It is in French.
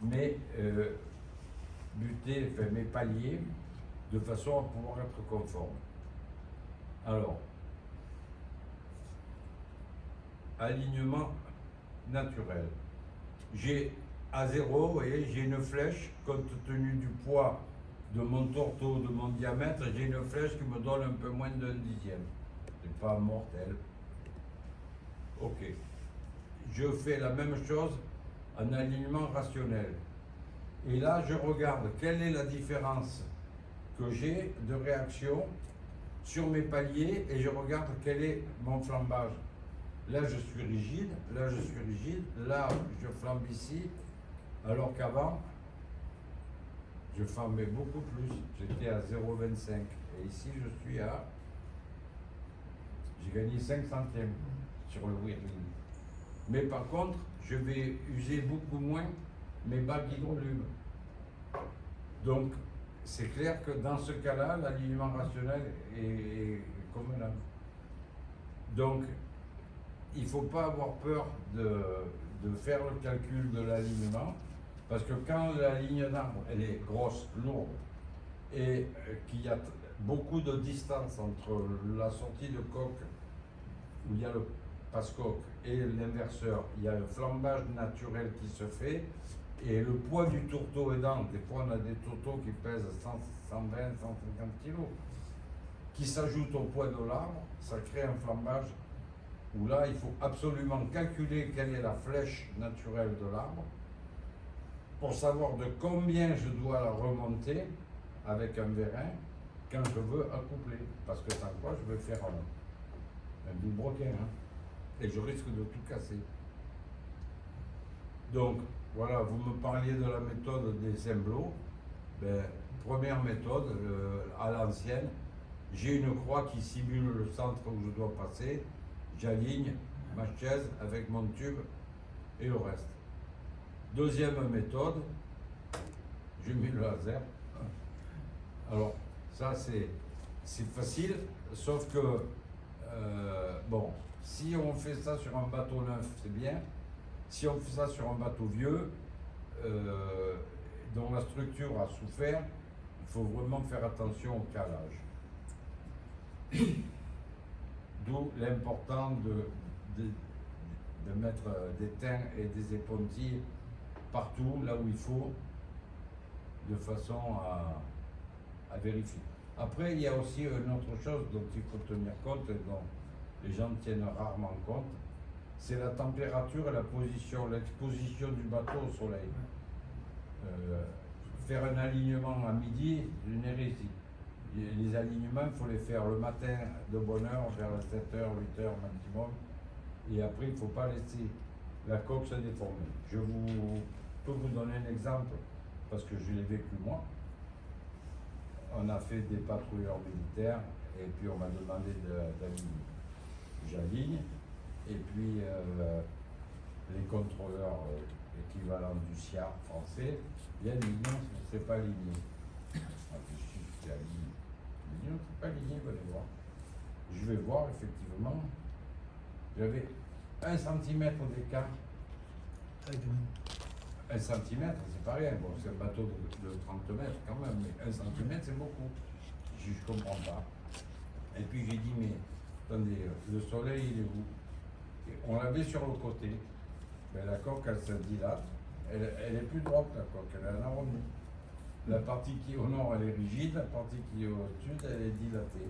mes paliers, de façon à pouvoir être conforme. Alors, alignement naturel. J'ai à 0, vous voyez, j'ai une flèche, compte tenu du poids de mon tourteau, de mon diamètre, j'ai une flèche qui me donne un peu moins d'un dixième. C'est pas mortel. Ok. Je fais la même chose en alignement rationnel. Et là, je regarde quelle est la différence que j'ai de réaction sur mes paliers et je regarde quel est mon flambage. Là, je suis rigide, là, je suis rigide, là, je flambe ici, alors qu'avant, je flambais beaucoup plus. J'étais à 0,25 et ici, je suis à... J'ai gagné 5 centièmes sur le whirling. Mais par contre, je vais user beaucoup moins mes bagues hydrolubes. Donc, c'est clair que dans ce cas-là, l'alignement rationnel est convenable. Donc, il ne faut pas avoir peur de faire le calcul de l'alignement, parce que quand la ligne d'arbre elle est grosse, lourde, et qu'il y a beaucoup de distance entre la sortie de coque, où il y a le passe-coque, et l'inverseur, il y a le flambage naturel qui se fait, et le poids du tourteau aidant, des fois on a des tourteaux qui pèsent 100, 120, 150 kg, qui s'ajoutent au poids de l'arbre, ça crée un flambage où là il faut absolument calculer quelle est la flèche naturelle de l'arbre pour savoir de combien je dois la remonter avec un vérin quand je veux accoupler, parce que sans quoi je vais faire un vilebrequin, hein, et je risque de tout casser. Donc voilà, vous me parliez de la méthode des cymbalots. Ben, première méthode, à l'ancienne, j'ai une croix qui simule le centre où je dois passer, j'aligne ma chaise avec mon tube et le reste. Deuxième méthode, je mets le laser. Alors ça c'est facile, sauf que bon, si on fait ça sur un bateau neuf, c'est bien. Si on fait ça sur un bateau vieux, dont la structure a souffert, il faut vraiment faire attention au calage. D'où l'important de mettre des teints et des épontilles partout, là où il faut, de façon à vérifier. Après, il y a aussi une autre chose dont il faut tenir compte et dont les gens tiennent rarement compte, c'est la température et la position, l'exposition du bateau au soleil. Faire un alignement à midi, c'est une hérésie. Les alignements, il faut les faire le matin de bonne heure, vers 7h, 8h maximum. Et après, il ne faut pas laisser la coque se déformer. Je peux vous donner un exemple, parce que je l'ai vécu moi. On a fait des patrouilleurs militaires, et puis on m'a demandé d'aligner. J'aligne, et puis les contrôleurs équivalents du SIAR français, il y a une ligne, c'est pas aligné. C'est aligné. C'est pas aligné, venez voir. Je vais voir, effectivement, j'avais 1 cm d'écart. 1 cm, c'est pas rien. Bon, c'est un bateau de 30 mètres quand même, mais 1 cm, c'est beaucoup. Je comprends pas. Et puis j'ai dit, mais attendez, le soleil, il est où? Et on l'avait sur le côté. Mais la coque, elle se dilate. Elle est plus droite, la coque, elle est en arrondi. La partie qui est au nord, elle est rigide, la partie qui est au sud, elle est dilatée.